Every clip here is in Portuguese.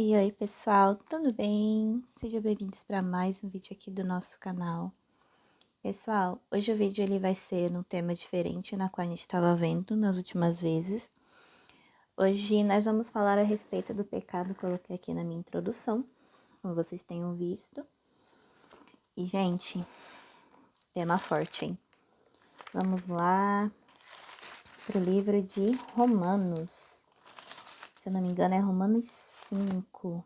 Oi, pessoal, tudo bem? Sejam bem-vindos para mais um vídeo aqui do nosso canal. Pessoal, hoje o vídeo ele vai ser num tema diferente na qual a gente estava vendo nas últimas vezes. Hoje nós vamos falar a respeito do pecado, coloquei aqui na minha introdução, como vocês tenham visto. E, gente, tema forte, hein? Vamos lá pro livro de Romanos. Se eu não me engano, é Romanos 5.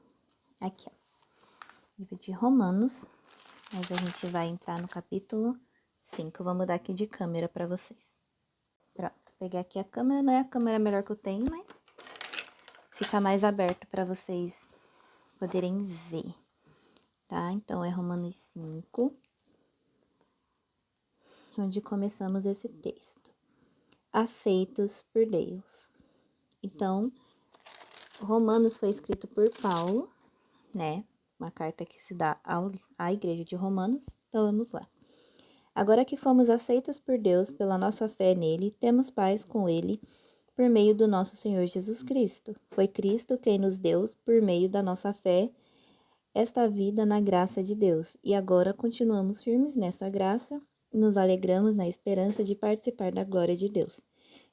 Aqui, ó. Livro de Romanos, mas a gente vai entrar no capítulo 5. Eu vou mudar aqui de câmera para vocês. Pronto, peguei aqui a câmera, não é a câmera melhor que eu tenho, mas fica mais aberto para vocês poderem ver, tá? Então, é Romanos 5, onde começamos esse texto. Aceitos por Deus. Então, Romanos foi escrito por Paulo, né? Uma carta que se dá à igreja de Romanos. Então, vamos lá. Agora que fomos aceitos por Deus pela nossa fé nele, temos paz com ele por meio do nosso Senhor Jesus Cristo. Foi Cristo quem nos deu, por meio da nossa fé, esta vida na graça de Deus. E agora continuamos firmes nessa graça, nos alegramos na esperança de participar da glória de Deus.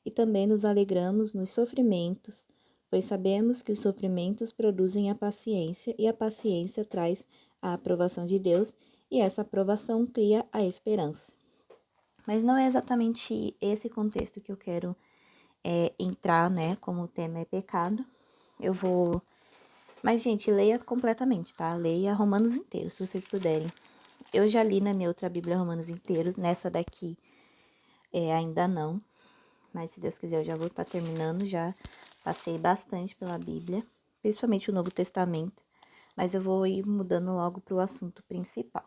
E também nos alegramos nos sofrimentos, pois sabemos que os sofrimentos produzem a paciência, e a paciência traz a aprovação de Deus, e essa aprovação cria a esperança. Mas não é exatamente esse contexto que eu quero entrar, né? Como o tema é pecado. Eu vou... Mas, gente, leia completamente, tá? Leia Romanos inteiro, se vocês puderem. Eu já li na minha outra Bíblia Romanos inteiro. Nessa daqui, ainda não. Mas, se Deus quiser, eu já vou estar terminando. Já passei bastante pela Bíblia, principalmente o Novo Testamento. Mas eu vou ir mudando logo para o assunto principal.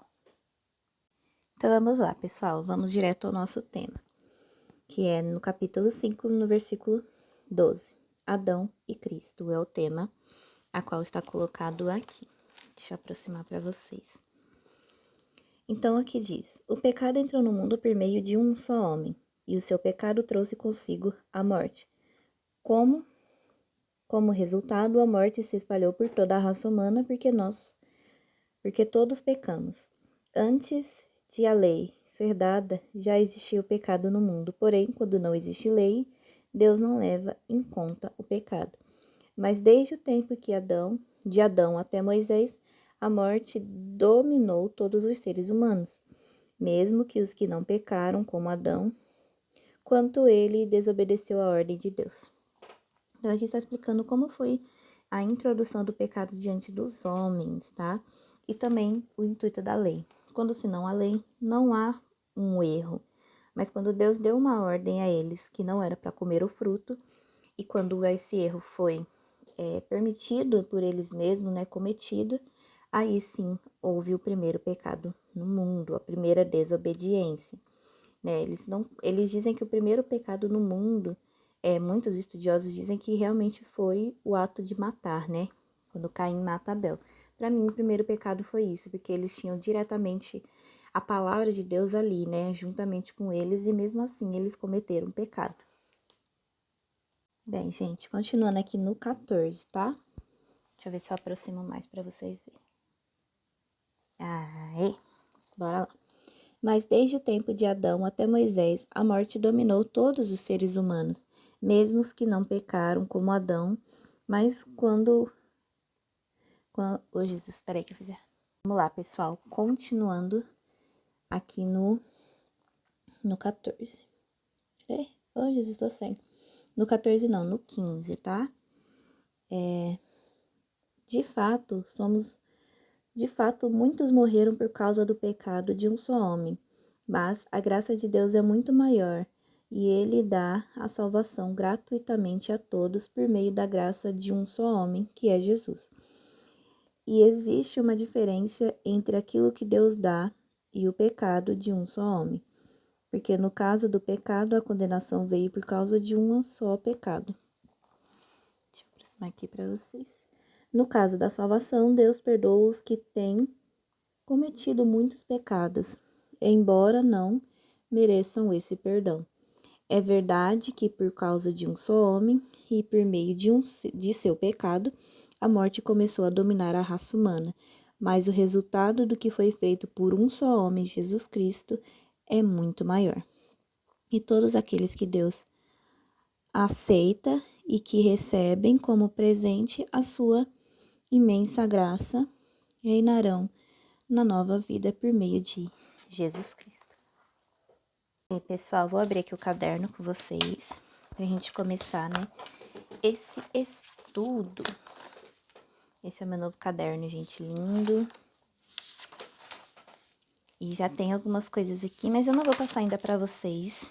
Então, vamos lá, pessoal. Vamos direto ao nosso tema, que é no capítulo 5, no versículo 12. Adão e Cristo é o tema a qual está colocado aqui. Deixa eu aproximar para vocês. Então, aqui diz: o pecado entrou no mundo por meio de um só homem, e o seu pecado trouxe consigo a morte. Como resultado, a morte se espalhou por toda a raça humana, porque todos pecamos. Antes de a lei ser dada, já existia o pecado no mundo. Porém, quando não existe lei, Deus não leva em conta o pecado. Mas desde o tempo de Adão até Moisés, a morte dominou todos os seres humanos, mesmo que os que não pecaram, como Adão, quanto ele desobedeceu a ordem de Deus. Então, aqui está explicando como foi a introdução do pecado diante dos homens, tá? E também o intuito da lei. Quando se não há lei, não há um erro. Mas quando Deus deu uma ordem a eles que não era para comer o fruto, e quando esse erro foi permitido por eles mesmos, né, cometido, aí sim houve o primeiro pecado no mundo, a primeira desobediência. Né? Eles dizem que o primeiro pecado no mundo, muitos estudiosos dizem que realmente foi o ato de matar, né? Quando Caim mata Abel. Para mim, o primeiro pecado foi isso, porque eles tinham diretamente a palavra de Deus ali, né? Juntamente com eles, e mesmo assim eles cometeram pecado. Bem, gente, continuando aqui no 14, tá? Deixa eu ver se eu aproximo mais para vocês verem. Aê, bora lá. Mas desde o tempo de Adão até Moisés, a morte dominou todos os seres humanos, mesmo os que não pecaram como Adão, mas quando... Oh, Jesus, espera aí que eu fizer. Vamos lá, pessoal, continuando aqui no 14. Oh, Jesus, tô sem. No 14 não, no 15, tá? De fato, muitos morreram por causa do pecado de um só homem, mas a graça de Deus é muito maior, e ele dá a salvação gratuitamente a todos por meio da graça de um só homem, que é Jesus. E existe uma diferença entre aquilo que Deus dá e o pecado de um só homem, porque no caso do pecado, a condenação veio por causa de um só pecado. Deixa eu aproximar aqui para vocês. No caso da salvação, Deus perdoa os que têm cometido muitos pecados, embora não mereçam esse perdão. É verdade que por causa de um só homem e por meio de seu pecado, a morte começou a dominar a raça humana, mas o resultado do que foi feito por um só homem, Jesus Cristo, é muito maior. E todos aqueles que Deus aceita e que recebem como presente a sua imensa graça reinarão na nova vida por meio de Jesus Cristo. E pessoal, vou abrir aqui o caderno com vocês pra gente começar, né, esse estudo. Esse é o meu novo caderno, gente, lindo. E já tem algumas coisas aqui, mas eu não vou passar ainda pra vocês,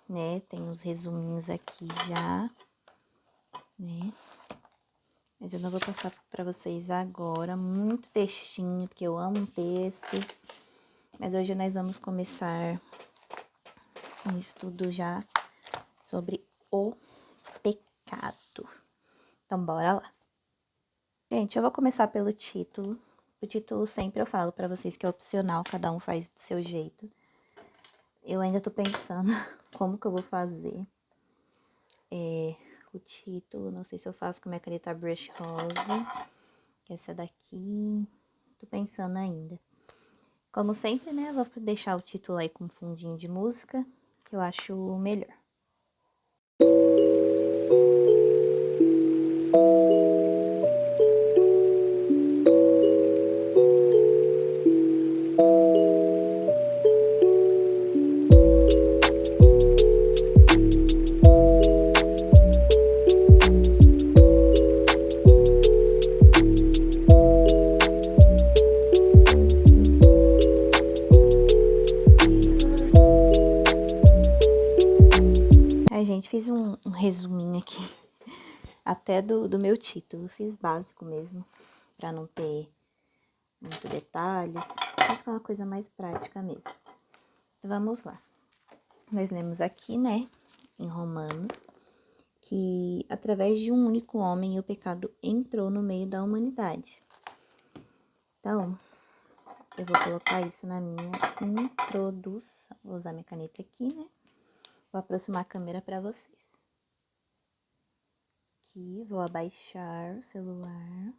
né? Tem uns resuminhos aqui já, né? Mas eu não vou passar pra vocês agora, muito textinho, porque eu amo um texto. Mas hoje nós vamos começar um estudo já sobre o pecado. Então, bora lá. Gente, eu vou começar pelo título. O título sempre eu falo pra vocês que é opcional, cada um faz do seu jeito. Eu ainda tô pensando como que eu vou fazer o título. Não sei se eu faço com minha caneta Brush Rose, que é essa daqui. Tô pensando ainda. Como sempre, né, eu vou deixar o título aí com um fundinho de música, que eu acho melhor. Ai, gente, fiz um resuminho aqui, até do meu título. Fiz básico mesmo, pra não ter muito detalhes. Vai ficar uma coisa mais prática mesmo. Então, vamos lá. Nós lemos aqui, né, em Romanos, que através de um único homem o pecado entrou no meio da humanidade. Então, eu vou colocar isso na minha introdução. Vou usar minha caneta aqui, né? Vou aproximar a câmera para vocês. Aqui, vou abaixar o celular.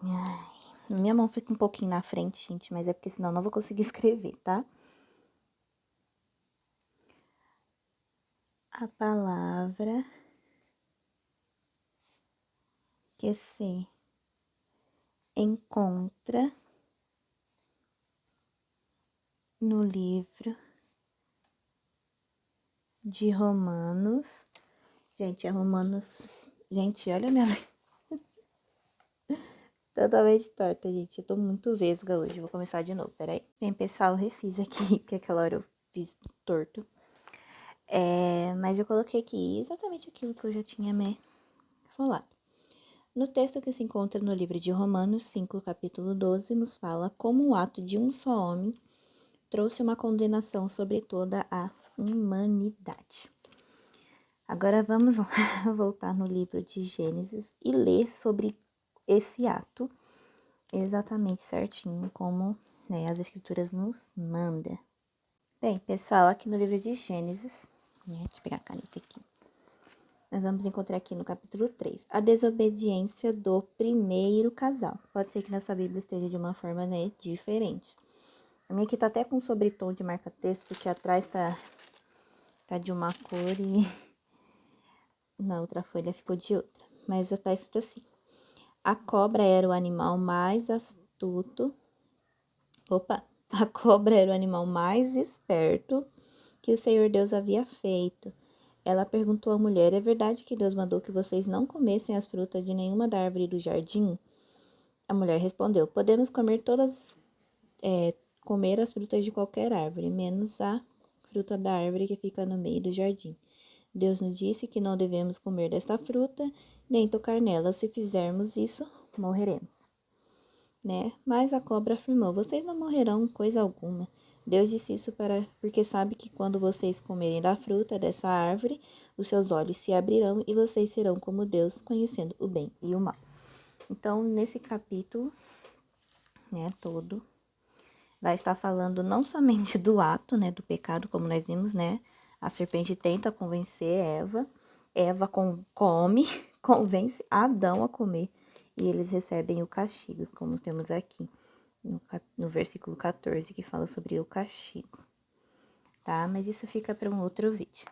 Ai, minha mão fica um pouquinho na frente, gente, mas é porque senão eu não vou conseguir escrever, tá? A palavra que se encontra no livro de Romanos. Gente, é Romanos. Gente, olha a minha. Totalmente torta, gente. Eu tô muito vesga hoje. Vou começar de novo, peraí. Bem, pessoal, eu refiz aqui, porque aquela hora eu fiz torto. Mas eu coloquei aqui exatamente aquilo que eu já tinha me falado. No texto que se encontra no livro de Romanos 5, capítulo 12, nos fala como o ato de um só homem trouxe uma condenação sobre toda a humanidade. Agora vamos voltar no livro de Gênesis e ler sobre esse ato exatamente certinho como, né, as escrituras nos mandam. Bem, pessoal, aqui no livro de Gênesis, né, deixa eu pegar a caneta aqui. Nós vamos encontrar aqui no capítulo 3, a desobediência do primeiro casal. Pode ser que na sua Bíblia esteja de uma forma, né, diferente. A minha aqui tá até com sobretom de marca-texto, porque atrás tá de uma cor e na outra folha ficou de outra. Mas tá escrito assim: a cobra era o animal mais astuto. A cobra era o animal mais esperto que o Senhor Deus havia feito. Ela perguntou à mulher: é verdade que Deus mandou que vocês não comessem as frutas de nenhuma da árvore do jardim? A mulher respondeu: podemos comer comer as frutas de qualquer árvore, menos a fruta da árvore que fica no meio do jardim. Deus nos disse que não devemos comer desta fruta, nem tocar nela. Se fizermos isso, morreremos. Né? Mas a cobra afirmou: vocês não morrerão coisa alguma. Deus disse isso porque sabe que quando vocês comerem da fruta dessa árvore, os seus olhos se abrirão e vocês serão como Deus, conhecendo o bem e o mal. Então, nesse capítulo, né, todo, vai estar falando não somente do ato, né, do pecado, como nós vimos, né, a serpente tenta convencer Eva, Eva come, convence Adão a comer, e eles recebem o castigo, como temos aqui no versículo 14, que fala sobre o castigo, tá? Mas isso fica para um outro vídeo.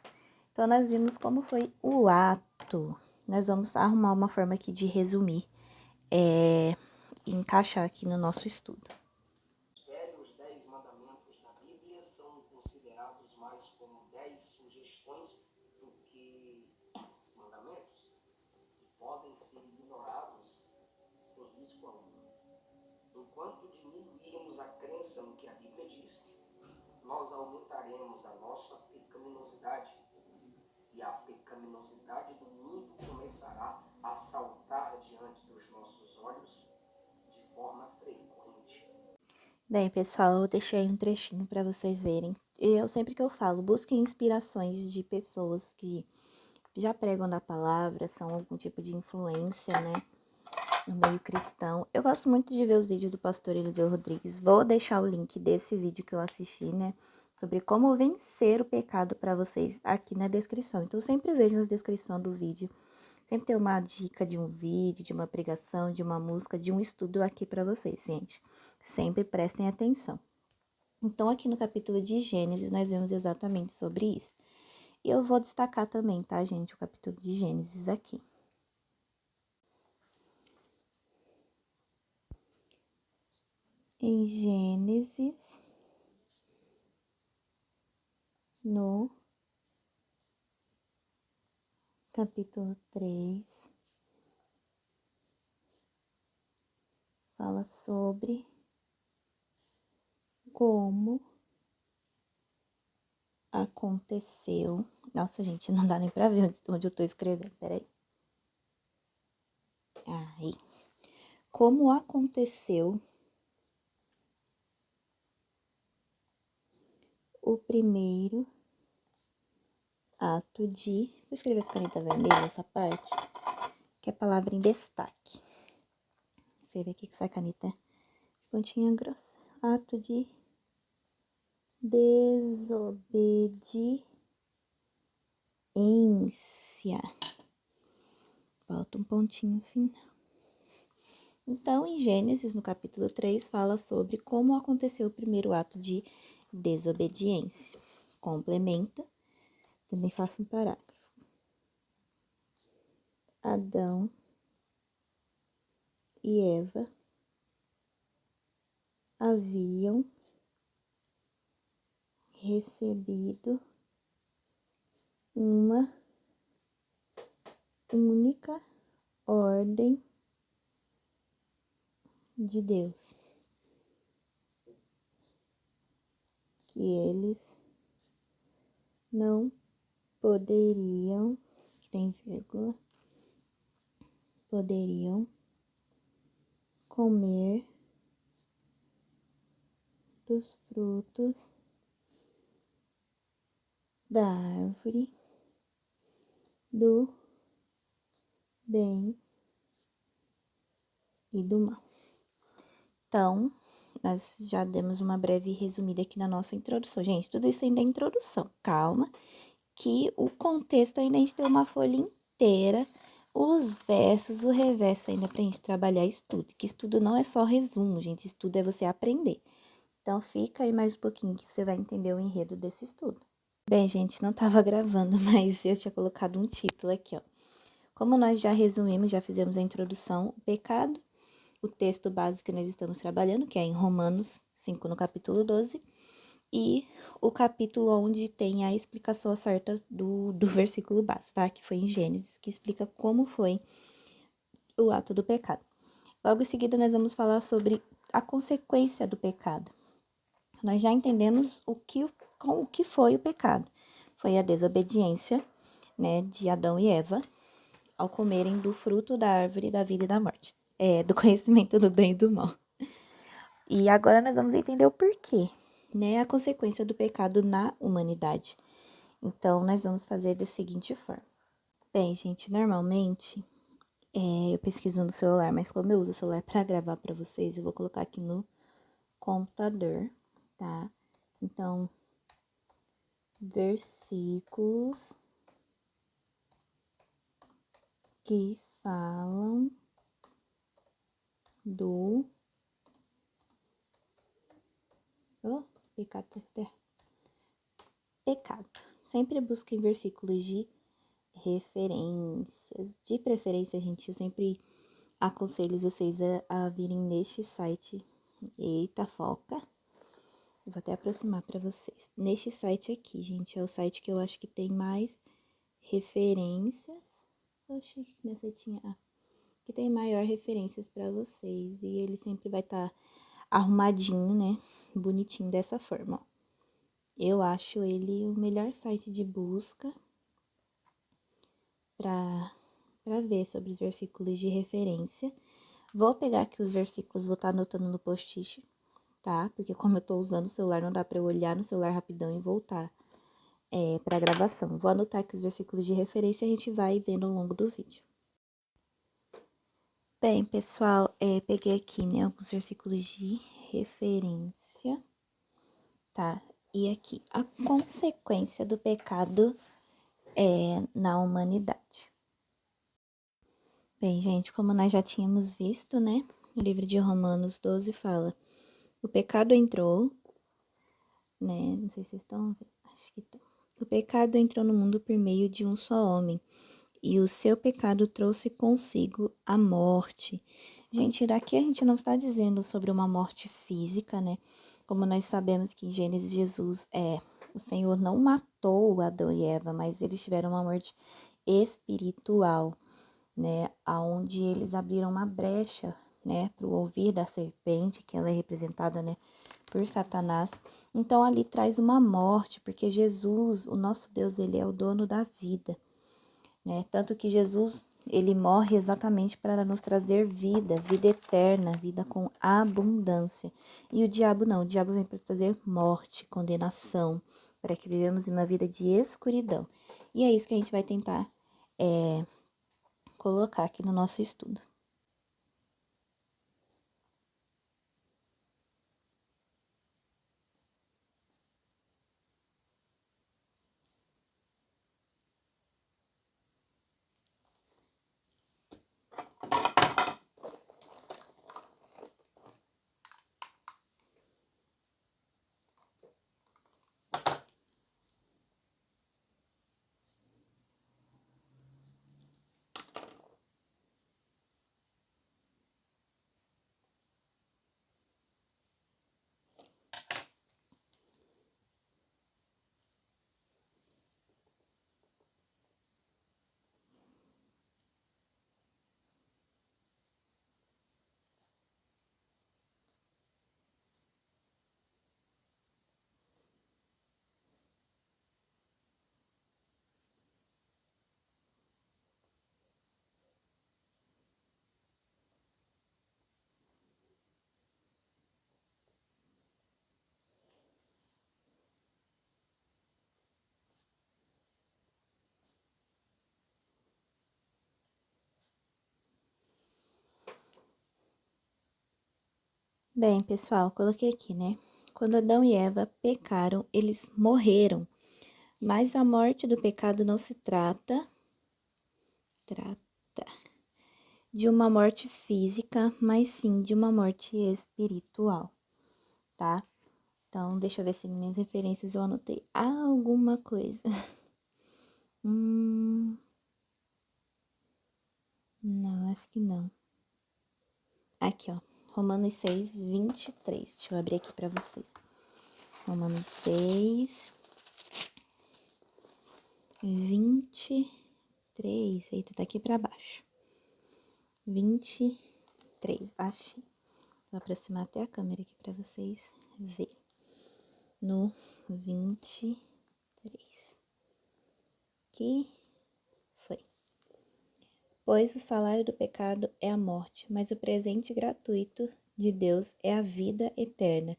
Então, nós vimos como foi o ato. Nós vamos arrumar uma forma aqui de resumir e encaixar aqui no nosso estudo. Os 10 mandamentos da Bíblia são considerados mais como 10 sugestões do que mandamentos, que podem ser ignorados sem risco algum. Enquanto diminuirmos a crença no que a Bíblia diz, nós aumentaremos a nossa pecaminosidade, e a pecaminosidade do mundo começará a saltar diante dos nossos olhos de forma frequente. Bem, pessoal, eu deixei um trechinho para vocês verem. Sempre que eu falo, busquem inspirações de pessoas que já pregam da palavra, são algum tipo de influência, né, no meio cristão. Eu gosto muito de ver os vídeos do pastor Eliseu Rodrigues. Vou deixar o link desse vídeo que eu assisti, né, sobre como vencer o pecado para vocês aqui na descrição. Então, sempre vejo na descrição do vídeo. Sempre tem uma dica de um vídeo, de uma pregação, de uma música, de um estudo aqui para vocês, gente. Sempre prestem atenção. Então, aqui no capítulo de Gênesis, nós vemos exatamente sobre isso. E eu vou destacar também, tá, gente, o capítulo de Gênesis aqui. Em Gênesis, no capítulo 3, fala sobre como aconteceu. Nossa, gente, não dá nem pra ver onde eu tô escrevendo, peraí. Aí. Como aconteceu o primeiro ato de... Vou escrever com caneta vermelha essa parte, que é a palavra em destaque. Vou escrever aqui com essa caneta pontinha grossa. Ato de desobediência. Falta um pontinho final. Então, em Gênesis, no capítulo 3, fala sobre como aconteceu o primeiro ato de desobediência. Complementa, também faço um parágrafo. Adão e Eva haviam recebido uma única ordem de Deus, que eles não poderiam, tem vírgula, poderiam comer dos frutos da árvore do bem e do mal. Então, nós já demos uma breve resumida aqui na nossa introdução. Gente, tudo isso ainda é introdução, calma, que o contexto ainda a gente tem uma folha inteira, os versos, o reverso ainda pra gente trabalhar estudo, que estudo não é só resumo, gente, estudo é você aprender. Então, fica aí mais um pouquinho que você vai entender o enredo desse estudo. Bem, gente, não tava gravando, mas eu tinha colocado um título aqui, ó. Como nós já resumimos, já fizemos a introdução, o pecado, o texto básico que nós estamos trabalhando, que é em Romanos 5, no capítulo 12, e o capítulo onde tem a explicação certa do versículo básico, tá? Que foi em Gênesis, que explica como foi o ato do pecado. Logo em seguida, nós vamos falar sobre a consequência do pecado. Nós já entendemos o que foi o pecado. Foi a desobediência, né, de Adão e Eva ao comerem do fruto da árvore da vida e da morte. Do conhecimento do bem e do mal. E agora nós vamos entender o porquê, né, a consequência do pecado na humanidade. Então, nós vamos fazer da seguinte forma. Bem, gente, normalmente eu pesquiso no celular, mas como eu uso o celular para gravar para vocês, eu vou colocar aqui no computador, tá? Então, versículos que falam do pecado. Sempre busquem versículos de referências. De preferência, gente, eu sempre aconselho vocês a virem neste site. Eita, foca. Vou até aproximar para vocês. Neste site aqui, gente, é o site que eu acho que tem mais referências. Oxi, minha setinha. Que tem maior referências para vocês. E ele sempre vai estar arrumadinho, né? Bonitinho dessa forma, ó. Eu acho ele o melhor site de busca para ver sobre os versículos de referência. Vou pegar aqui os versículos, vou estar anotando no post-it, tá? Porque como eu tô usando o celular, não dá para eu olhar no celular rapidão e voltar para a gravação. Vou anotar aqui os versículos de referência e a gente vai vendo ao longo do vídeo. Bem, pessoal, peguei aqui, né, alguns versículos de referência, tá? E aqui, a consequência do pecado na humanidade. Bem, gente, como nós já tínhamos visto, né, o livro de Romanos 12 fala: o pecado entrou, né, não sei se vocês estão vendo, acho que estão. O pecado entrou no mundo por meio de um só homem, e o seu pecado trouxe consigo a morte. Gente, daqui a gente não está dizendo sobre uma morte física, né? Como nós sabemos que em Gênesis Jesus o Senhor não matou Adão e Eva, mas eles tiveram uma morte espiritual, né? Aonde eles abriram uma brecha, né, para o ouvir da serpente, que ela é representada, né, por Satanás. Então ali traz uma morte, porque Jesus, o nosso Deus, ele é o dono da vida, né? Tanto que Jesus, ele morre exatamente para nos trazer vida, vida eterna, vida com abundância. E o diabo não, o diabo vem para trazer morte, condenação, para que vivamos uma vida de escuridão. E é isso que a gente vai tentar colocar aqui no nosso estudo. Bem, pessoal, coloquei aqui, né? Quando Adão e Eva pecaram, eles morreram. Mas a morte do pecado não se trata de uma morte física, mas sim de uma morte espiritual, tá? Então, deixa eu ver se nas minhas referências eu anotei alguma coisa. Não, acho que não. Aqui, ó. Romanos 6, 23. Deixa eu abrir aqui pra vocês. Romanos 6, 23. Eita, tá aqui pra baixo. 23. Achei. Vou aproximar até a câmera aqui pra vocês verem. No 23. Que foi. Pois o salário do pecado é a morte, mas o presente gratuito de Deus é a vida eterna,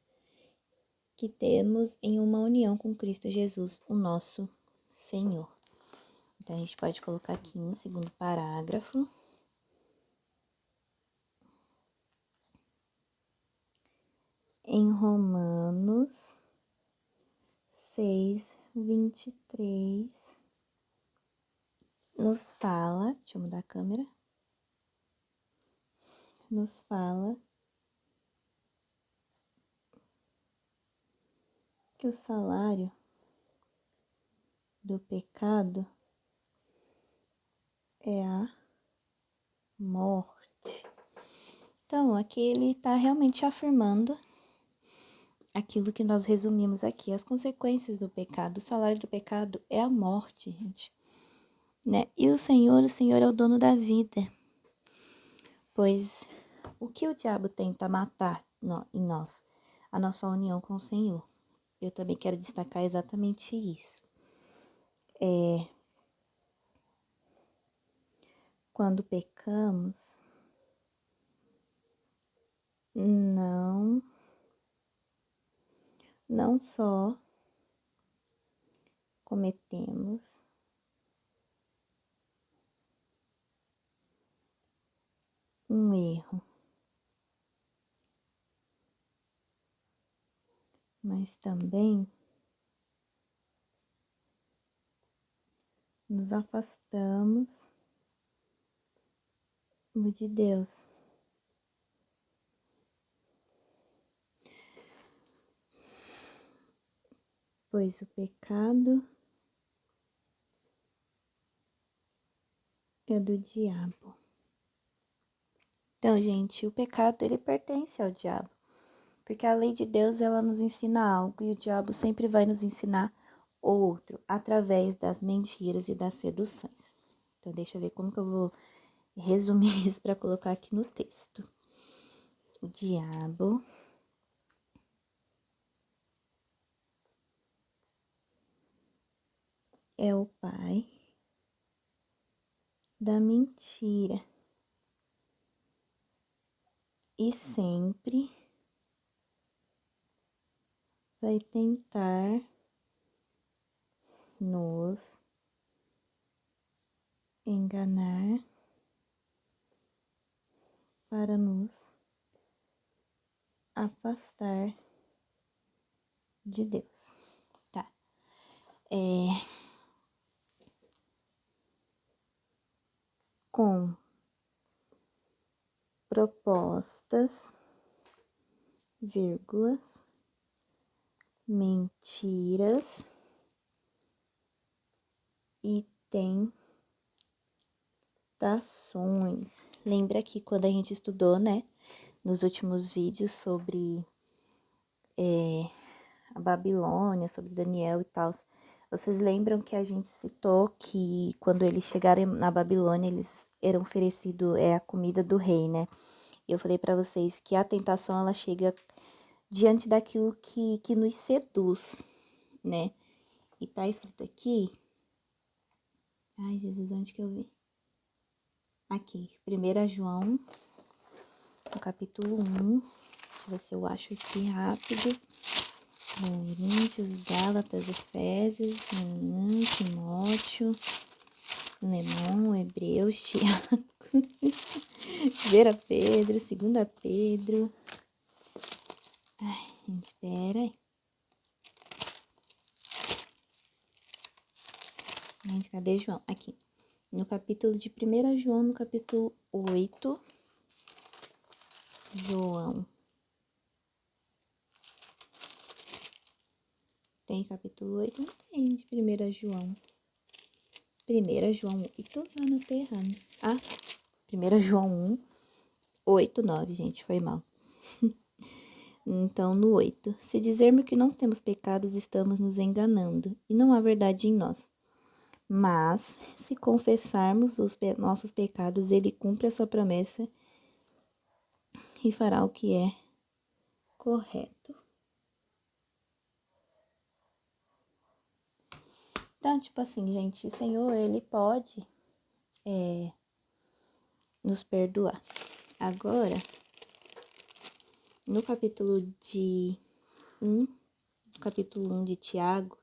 que temos em uma união com Cristo Jesus, o nosso Senhor. Então, a gente pode colocar aqui no segundo parágrafo. Em Romanos 6, 23. nos fala, deixa eu mudar a câmera, nos fala que o salário do pecado é a morte. Então, aqui ele está realmente afirmando aquilo que nós resumimos aqui, as consequências do pecado. O salário do pecado é a morte, gente, né? E o Senhor é o dono da vida, pois o que o diabo tenta matar em nós? A nossa união com o Senhor. Eu também quero destacar exatamente isso. Quando pecamos, não só cometemos um erro, mas também nos afastamos de Deus. Pois o pecado é do diabo. Então, gente, o pecado ele pertence ao diabo. Porque a lei de Deus ela nos ensina algo e o diabo sempre vai nos ensinar outro através das mentiras e das seduções. Então, deixa eu ver como que eu vou resumir isso para colocar aqui no texto. O diabo é o pai da mentira e sempre vai tentar nos enganar para nos afastar de Deus, tá? Com propostas, vírgulas, mentiras e tentações. Lembra que quando a gente estudou, né, nos últimos vídeos sobre a Babilônia, sobre Daniel e tal, vocês lembram que a gente citou que quando eles chegaram na Babilônia, eles eram oferecidos a comida do rei, né? Eu falei para vocês que a tentação, ela chega diante daquilo que nos seduz, né? E tá escrito aqui... Ai, Jesus, onde que eu vi? Aqui, 1 João, no capítulo 1. Deixa eu ver se eu acho aqui rápido. Coríntios, Gálatas, Efésios, Timóteo, Filemão, Hebreus, Tiago, 1 Pedro, 2 Pedro. Ai, gente, pera aí. Gente, cadê João? Aqui. No capítulo de 1 João, no capítulo 8. João. Tem capítulo 8? Não tem, de 1 João. 1 João 8, eu anotei errado. Ah, 1 João 1, 8, 9, gente, foi mal. Então, no 8. Se dizermos que não temos pecados, estamos nos enganando, e não há verdade em nós. Mas, se confessarmos os nossos pecados, ele cumpre a sua promessa e fará o que é correto. Então, tipo assim, gente, o Senhor, ele pode nos perdoar. Agora, no capítulo 1 de Tiago,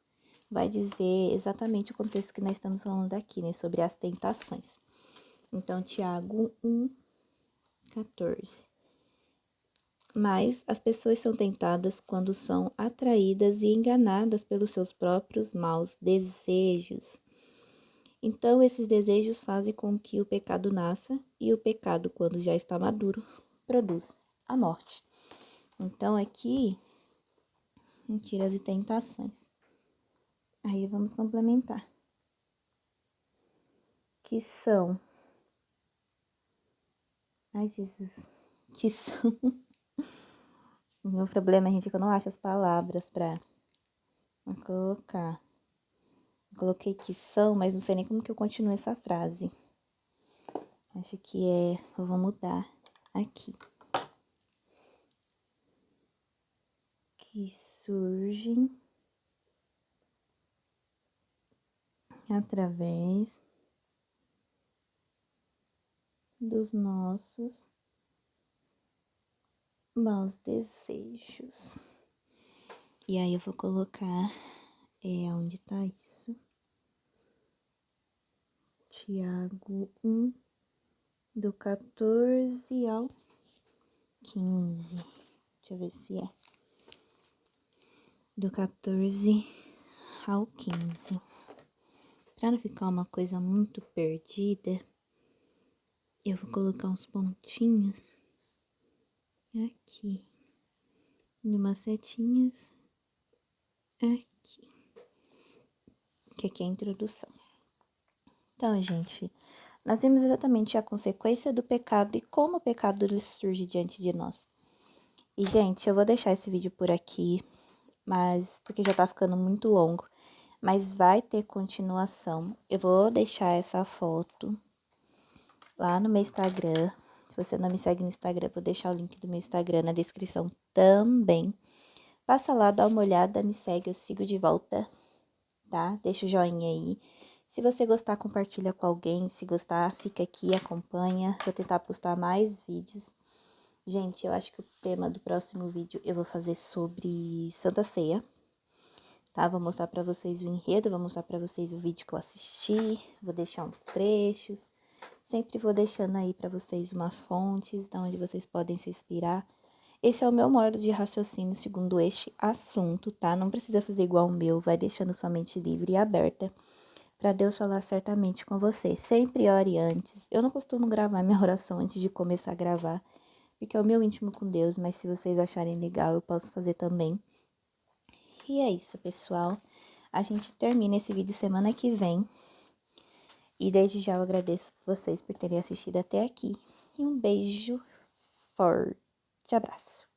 vai dizer exatamente o contexto que nós estamos falando aqui, né? Sobre as tentações. Então, Tiago 1:14. Mas as pessoas são tentadas quando são atraídas e enganadas pelos seus próprios maus desejos. Então, esses desejos fazem com que o pecado nasça, e o pecado, quando já está maduro, produz a morte. Então, aqui, mentiras e tentações. Aí, vamos complementar. Que são... Ai, Jesus. Que são... O meu problema, gente, é que eu não acho as palavras pra colocar. Coloquei que são, mas não sei nem como que eu continuo essa frase. Acho que eu vou mudar aqui. Que surgem através dos nossos maus desejos. E aí eu vou colocar, onde tá isso? Tiago 1, do 14 ao 15. Deixa eu ver se é. Do 14 ao 15. Pra não ficar uma coisa muito perdida, eu vou colocar uns pontinhos aqui. E umas setinhas aqui. Que aqui é a introdução. Então, gente, nós vimos exatamente a consequência do pecado e como o pecado surge diante de nós. E, gente, eu vou deixar esse vídeo por aqui, mas porque já tá ficando muito longo. Mas vai ter continuação. Eu vou deixar essa foto lá no meu Instagram. Se você não me segue no Instagram, eu vou deixar o link do meu Instagram na descrição também. Passa lá, dá uma olhada, me segue, eu sigo de volta, tá? Deixa o joinha aí. Se você gostar, compartilha com alguém. Se gostar, fica aqui, acompanha. Vou tentar postar mais vídeos. Gente, eu acho que o tema do próximo vídeo eu vou fazer sobre Santa Ceia, tá? Vou mostrar pra vocês o enredo, vou mostrar pra vocês o vídeo que eu assisti, vou deixar uns trechos. Sempre vou deixando aí pra vocês umas fontes, da onde vocês podem se inspirar. Esse é o meu modo de raciocínio segundo este assunto, tá? Não precisa fazer igual o meu, vai deixando sua mente livre e aberta para Deus falar certamente com você. Sempre ore antes. Eu não costumo gravar minha oração antes de começar a gravar, porque é o meu íntimo com Deus, mas se vocês acharem legal, eu posso fazer também. E é isso, pessoal. A gente termina esse vídeo semana que vem. E desde já eu agradeço vocês por terem assistido até aqui. E um beijo forte abraço.